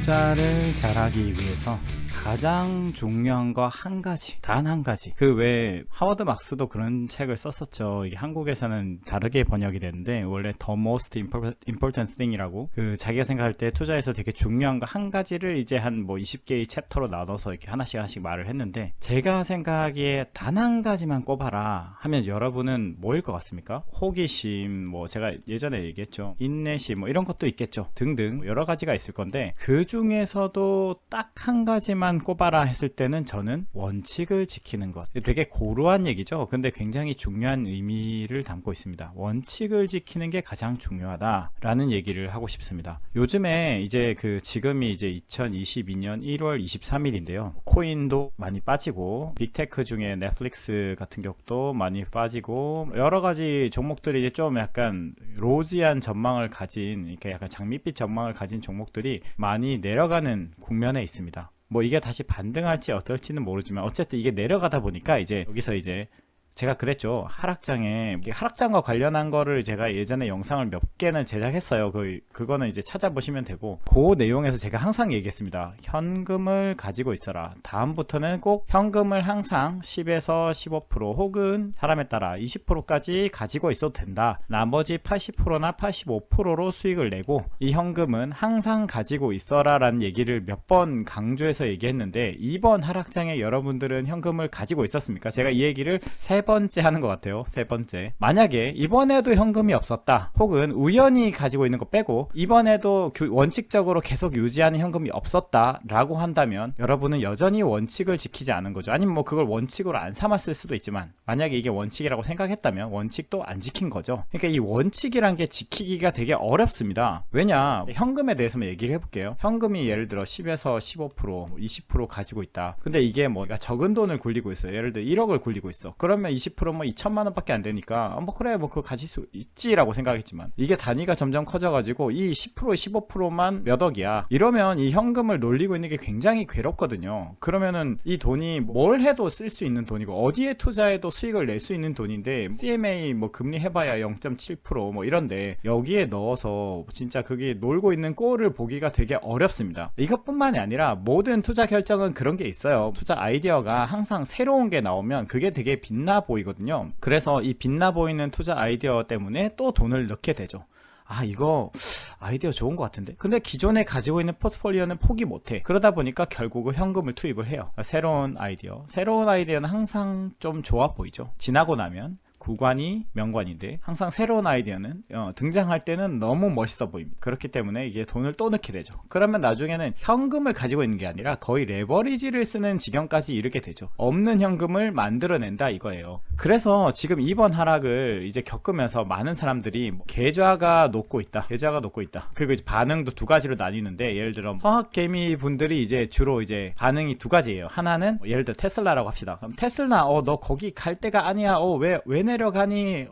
투자를 잘하기 위해서 가장 중요한 거 한 가지, 단 한 가지. 그 외에 하워드 막스도 그런 책을 썼었죠. 이게 한국에서는 다르게 번역이 됐는데 원래 The Most Important Thing이라고, 그 자기가 생각할 때 투자에서 되게 중요한 거 한 가지를 이제 한 뭐 20개의 챕터로 나눠서 이렇게 하나씩 말을 했는데, 제가 생각하기에 단 한 가지만 꼽아라 하면 여러분은 뭐일 것 같습니까? 호기심, 뭐 제가 예전에 얘기했죠, 인내심, 뭐 이런 것도 있겠죠, 등등 여러 가지가 있을 건데, 그 중에서도 딱 한 가지만 꼽아라 했을 때는 저는 원칙을 지키는 것. 되게 고루한 얘기죠. 근데 굉장히 중요한 의미를 담고 있습니다. 원칙을 지키는 게 가장 중요하다라는 얘기를 하고 싶습니다. 요즘에 이제 지금이 이제 2022년 1월 23일인데요. 코인도 많이 빠지고, 빅테크 중에 넷플릭스 같은 경우도 많이 빠지고, 여러 가지 종목들이 이제 좀 약간 로지한 전망을 가진, 이렇게 약간 장밋빛 전망을 가진 종목들이 많이 내려가는 국면에 있습니다. 뭐 이게 다시 반등할지 어떨지는 모르지만 어쨌든 이게 내려가다 보니까 이제 여기서 이제 제가 그랬죠. 하락장과 관련한 거를 제가 예전에 영상을 몇 개는 제작했어요. 그거는 이제 찾아보시면 되고, 그 내용에서 제가 항상 얘기했습니다. 현금을 가지고 있어라. 다음부터는 꼭 현금을 항상 10에서 15% 혹은 사람에 따라 20%까지 가지고 있어도 된다. 나머지 80%나 85%로 수익을 내고 이 현금은 항상 가지고 있어라 라는 얘기를 몇 번 강조해서 얘기했는데, 이번 하락장에 여러분들은 현금을 가지고 있었습니까? 제가 이 얘기를 세 번째 하는 것 같아요. 세 번째. 만약에 이번에도 현금이 없었다, 혹은 우연히 가지고 있는 거 빼고 이번에도 원칙적으로 계속 유지하는 현금이 없었다 라고 한다면 여러분은 여전히 원칙을 지키지 않은 거죠. 아니면 뭐 그걸 원칙으로 안 삼았을 수도 있지만, 만약에 이게 원칙이라고 생각했다면 원칙도 안 지킨 거죠. 그러니까 이 원칙이란 게 지키기가 되게 어렵습니다. 왜냐, 현금에 대해서만 얘기를 해볼게요. 현금이 예를 들어 10에서 15%, 20% 가지고 있다. 근데 이게 뭐 적은 돈을 굴리고 있어요. 예를 들어 1억을 굴리고 있어. 그러면 20% 뭐 2천만 원밖에 안 되니까 뭐 그래, 뭐 그거 가질 수 있지라고 생각했지만, 이게 단위가 점점 커져가지고 이 10% 15%만 몇 억이야. 이러면 이 현금을 놀리고 있는 게 굉장히 괴롭거든요. 그러면은 이 돈이 뭘 해도 쓸 수 있는 돈이고, 어디에 투자해도 수익을 낼 수 있는 돈인데, CMA 뭐 금리 해봐야 0.7% 뭐 이런데 여기에 넣어서 진짜 그게 놀고 있는 꼴을 보기가 되게 어렵습니다. 이것뿐만이 아니라 모든 투자 결정은 그런 게 있어요. 투자 아이디어가 항상 새로운 게 나오면 그게 되게 빛나 보이거든요. 그래서 이 빛나 보이는 투자 아이디어 때문에 또 돈을 넣게 되죠. 아, 이거 아이디어 좋은 것 같은데, 근데 기존에 가지고 있는 포트폴리오는 포기 못해. 그러다 보니까 결국은 현금을 투입을 해요. 새로운 아이디어는 항상 좀 좋아 보이죠. 지나고 나면 구관이 명관인데, 항상 새로운 아이디어는 등장할 때는 너무 멋있어 보입니다. 그렇기 때문에 이게 돈을 또 넣게 되죠. 그러면 나중에는 현금을 가지고 있는 게 아니라 거의 레버리지를 쓰는 지경까지 이르게 되죠. 없는 현금을 만들어낸다 이거예요. 그래서 지금 이번 하락을 이제 겪으면서 많은 사람들이 계좌가 녹고 있다. 그리고 이제 반응도 두 가지로 나뉘는데, 예를 들어 성학개미 분들이 이제 주로 이제 반응이 두 가지예요. 하나는 예를 들어 테슬라라고 합시다. 그럼 테슬라 너 거기 갈 때가 아니야. 왜 내려가니?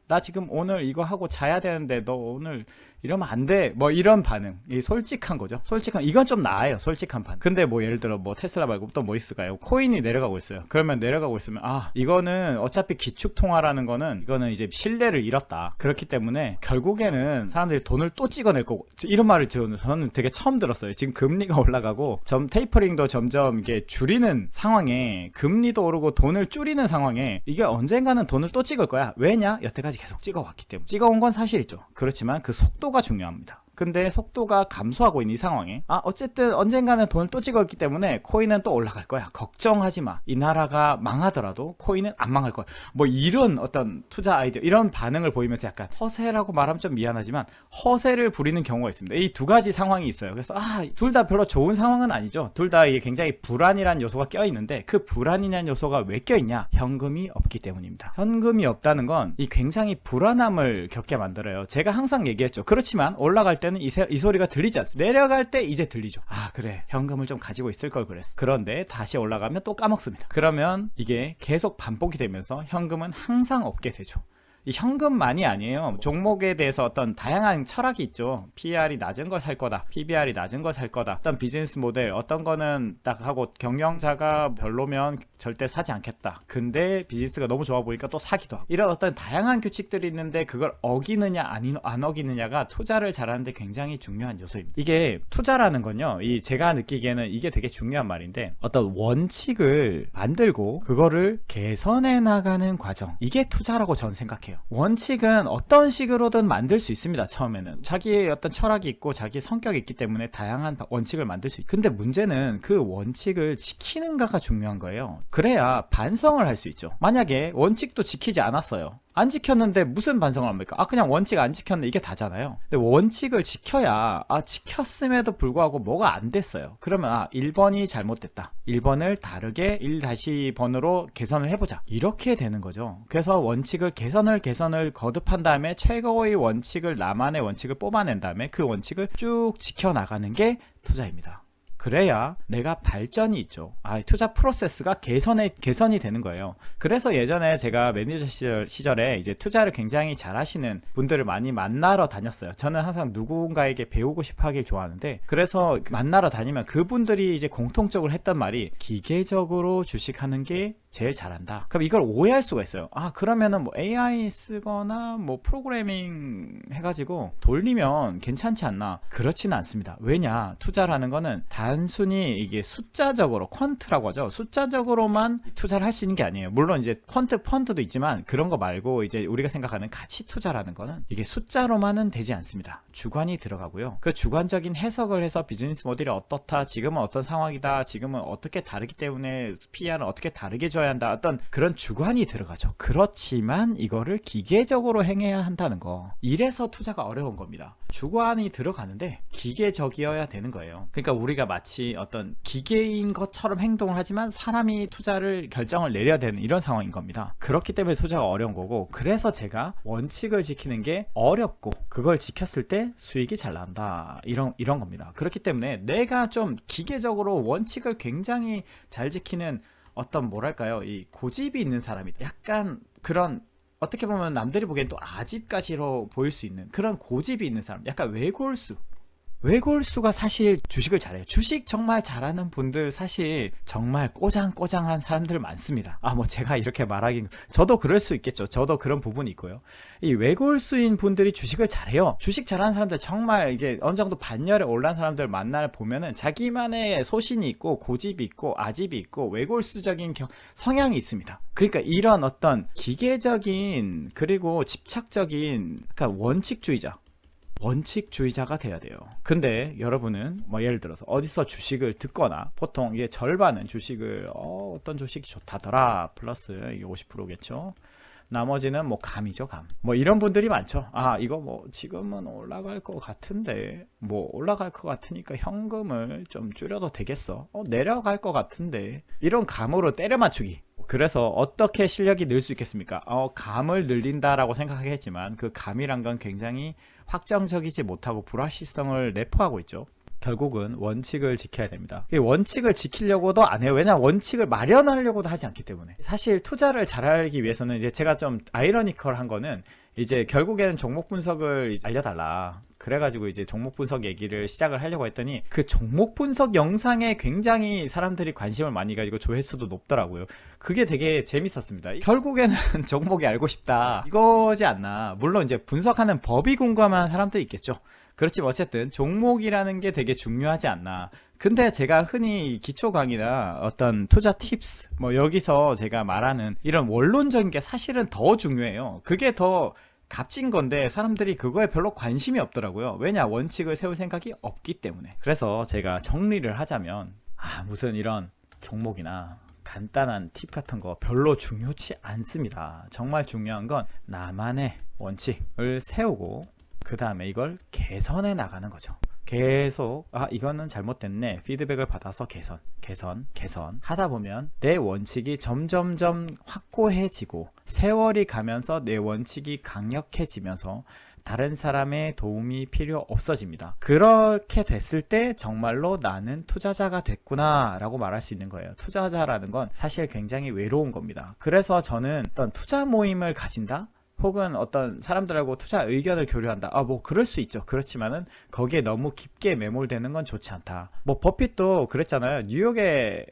나 지금 오늘 이거 하고 자야 되는데 너 오늘 이러면 안 돼. 뭐 이런 반응. 이 솔직한 거죠. 이건 좀 나아요. 솔직한 반응. 근데 뭐 예를 들어 뭐 테슬라 말고 또 뭐 있을까요? 코인이 내려가고 있어요. 그러면 내려가고 있으면 이거는 어차피 기축통화라는 거는 이거는 이제 신뢰를 잃었다. 그렇기 때문에 결국에는 사람들이 돈을 또 찍어낼 거고, 이런 말을 저는 되게 처음 들었어요. 지금 금리가 올라가고 테이퍼링도 점점 이게 줄이는 상황에, 금리도 오르고 돈을 줄이는 상황에 이게 언젠가는 돈을 또 찍을 거야. 왜냐? 여태까지 계속 찍어왔기 때문에. 찍어온 건 사실이죠. 그렇지만 그 속도가 중요합니다. 근데 속도가 감소하고 있는 이 상황에 어쨌든 언젠가는 돈을 또 찍었기 때문에 코인은 또 올라갈 거야. 걱정하지 마. 이 나라가 망하더라도 코인은 안 망할 거야. 뭐 이런 어떤 투자 아이디어, 이런 반응을 보이면서 약간 허세라고 말하면 좀 미안하지만 허세를 부리는 경우가 있습니다. 이 두 가지 상황이 있어요. 그래서 둘 다 별로 좋은 상황은 아니죠. 둘 다 이게 굉장히 불안이라는 요소가 껴있는데, 그 불안이라는 요소가 왜 껴있냐? 현금이 없기 때문입니다. 현금이 없다는 건 이 굉장히 불안함을 겪게 만들어요. 제가 항상 얘기했죠. 그렇지만 올라갈 때는 이 소리가 들리지 않습니다. 내려갈 때 이제 들리죠. 그래, 현금을 좀 가지고 있을 걸 그랬어. 그런데 다시 올라가면 또 까먹습니다. 그러면 이게 계속 반복이 되면서 현금은 항상 없게 되죠. 이 현금만이 아니에요. 종목에 대해서 어떤 다양한 철학이 있죠. PER이 낮은 거 살 거다, PBR이 낮은 거 살 거다, 어떤 비즈니스 모델, 어떤 거는 딱 하고 경영자가 별로면 절대 사지 않겠다, 근데 비즈니스가 너무 좋아 보니까 또 사기도 하고, 이런 어떤 다양한 규칙들이 있는데 그걸 어기느냐 안 어기느냐가 투자를 잘하는데 굉장히 중요한 요소입니다. 이게 투자라는 건요, 이 제가 느끼기에는 이게 되게 중요한 말인데, 어떤 원칙을 만들고 그거를 개선해 나가는 과정, 이게 투자라고 저는 생각해요. 원칙은 어떤 식으로든 만들 수 있습니다. 처음에는 자기의 어떤 철학이 있고 자기 성격이 있기 때문에 다양한 원칙을 만들 수 있고, 근데 문제는 그 원칙을 지키는가가 중요한 거예요. 그래야 반성을 할 수 있죠. 만약에 원칙도 지키지 않았어요, 안 지켰는데 무슨 반성을 합니까? 그냥 원칙 안 지켰네, 이게 다잖아요. 근데 원칙을 지켜야, 지켰음에도 불구하고 뭐가 안 됐어요, 그러면 1번이 잘못됐다, 1번을 다르게 1-번으로 개선을 해보자, 이렇게 되는 거죠. 그래서 원칙을 개선을 거듭한 다음에 최고의 원칙을, 나만의 원칙을 뽑아낸 다음에 그 원칙을 쭉 지켜나가는 게 투자입니다. 그래야 내가 발전이 있죠. 투자 프로세스가 개선이 되는 거예요. 그래서 예전에 제가 매니저 시절에 이제 투자를 굉장히 잘 하시는 분들을 많이 만나러 다녔어요. 저는 항상 누군가에게 배우고 싶어 하길 좋아하는데, 그래서 만나러 다니면 그분들이 이제 공통적으로 했던 말이, 기계적으로 주식하는 게 제일 잘한다. 그럼 이걸 오해할 수가 있어요. 그러면은 뭐 AI 쓰거나 뭐 프로그래밍 해가지고 돌리면 괜찮지 않나? 그렇지는 않습니다. 왜냐? 투자라는 거는 단순히 이게 숫자적으로, 퀀트라고 하죠. 숫자적으로만 투자를 할 수 있는 게 아니에요. 물론 이제 퀀트 펀드도 있지만, 그런 거 말고 이제 우리가 생각하는 가치 투자라는 거는 이게 숫자로만은 되지 않습니다. 주관이 들어가고요. 그 주관적인 해석을 해서 비즈니스 모델이 어떻다, 지금은 어떤 상황이다, 지금은 어떻게 다르기 때문에 PER은 어떻게 다르게 줘야 한다, 어떤 그런 주관이 들어가죠. 그렇지만 이거를 기계적으로 행해야 한다는 거, 이래서 투자가 어려운 겁니다. 주관이 들어가는데 기계적이어야 되는 거예요. 그러니까 우리가 마치 어떤 기계인 것처럼 행동을 하지만 사람이 투자를 결정을 내려야 되는 이런 상황인 겁니다. 그렇기 때문에 투자가 어려운 거고, 그래서 제가 원칙을 지키는 게 어렵고 그걸 지켰을 때 수익이 잘 난다, 이런 겁니다. 그렇기 때문에 내가 좀 기계적으로 원칙을 굉장히 잘 지키는 어떤, 뭐랄까요, 이 고집이 있는 사람이다, 약간 그런, 어떻게 보면 남들이 보기엔 또 아집가시로 보일 수 있는 그런 고집이 있는 사람, 약간 외골수가 사실 주식을 잘해요. 주식 정말 잘하는 분들 사실 정말 꼬장꼬장한 사람들 많습니다. 뭐 제가 이렇게 말하긴, 저도 그럴 수 있겠죠. 저도 그런 부분이 있고요. 이 외골수인 분들이 주식을 잘해요. 주식 잘하는 사람들, 정말 이게 어느 정도 반열에 올라온 사람들 만날 보면은 자기만의 소신이 있고 고집이 있고 아집이 있고 외골수적인 성향이 있습니다. 그러니까 이런 어떤 기계적인, 그리고 집착적인, 그러니까 원칙주의자가 돼야 돼요. 근데 여러분은 뭐 예를 들어서 어디서 주식을 듣거나, 보통 이게 절반은 주식을 어떤 주식이 좋다더라 플러스 이게 50%겠죠. 나머지는 뭐 감이죠, 감. 뭐 이런 분들이 많죠. 이거 뭐 지금은 올라갈 것 같은데, 뭐 올라갈 것 같으니까 현금을 좀 줄여도 되겠어. 내려갈 것 같은데, 이런 감으로 때려 맞추기. 그래서 어떻게 실력이 늘 수 있겠습니까? 감을 늘린다라고 생각하겠지만, 그 감이란 건 굉장히 확정적이지 못하고 불확실성을 내포하고 있죠. 결국은 원칙을 지켜야 됩니다. 원칙을 지키려고도 안 해요. 왜냐하면 원칙을 마련하려고도 하지 않기 때문에. 사실 투자를 잘하기 위해서는, 이제 제가 좀 아이러니컬한 거는, 이제 결국에는 종목 분석을 알려달라, 그래가지고 이제 종목 분석 얘기를 시작을 하려고 했더니, 그 종목 분석 영상에 굉장히 사람들이 관심을 많이 가지고 조회수도 높더라고요. 그게 되게 재밌었습니다. 결국에는 종목이 알고 싶다, 이거지 않나. 물론 이제 분석하는 법이 궁금한 사람도 있겠죠. 그렇지만 어쨌든 종목이라는 게 되게 중요하지 않나. 근데 제가 흔히 기초 강의나 어떤 투자 팁스, 뭐 여기서 제가 말하는 이런 원론적인 게 사실은 더 중요해요. 그게 더 값진 건데 사람들이 그거에 별로 관심이 없더라고요. 왜냐? 원칙을 세울 생각이 없기 때문에. 그래서 제가 정리를 하자면, 무슨 이런 종목이나 간단한 팁 같은 거 별로 중요치 않습니다. 정말 중요한 건 나만의 원칙을 세우고 그 다음에 이걸 개선해 나가는 거죠. 계속 이거는 잘못됐네, 피드백을 받아서 개선 하다 보면 내 원칙이 점점점 확고해지고, 세월이 가면서 내 원칙이 강력해지면서 다른 사람의 도움이 필요 없어집니다. 그렇게 됐을 때 정말로 나는 투자자가 됐구나 라고 말할 수 있는 거예요. 투자자라는 건 사실 굉장히 외로운 겁니다. 그래서 저는 어떤 투자 모임을 가진다? 혹은 어떤 사람들하고 투자 의견을 교류한다. 뭐 그럴 수 있죠. 그렇지만은 거기에 너무 깊게 매몰되는 건 좋지 않다. 뭐 버핏도 그랬잖아요. 뉴욕에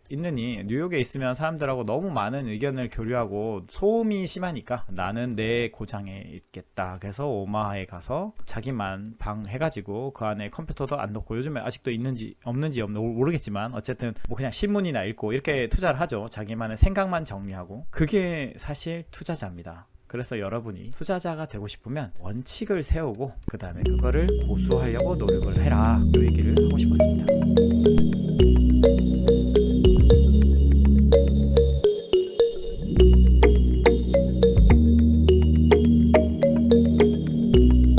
있으면 사람들하고 너무 많은 의견을 교류하고 소음이 심하니까 나는 내 고장에 있겠다. 그래서 오마하에 가서 자기만 방 해가지고 그 안에 컴퓨터도 안 놓고, 요즘에 아직도 있는지 없는지 모르겠지만 어쨌든 뭐 그냥 신문이나 읽고 이렇게 투자를 하죠. 자기만의 생각만 정리하고. 그게 사실 투자자입니다. 그래서 여러분이 투자자가 되고 싶으면 원칙을 세우고 그 다음에 그거를 고수하려고 노력을 해라, 이 얘기를 하고 싶었습니다.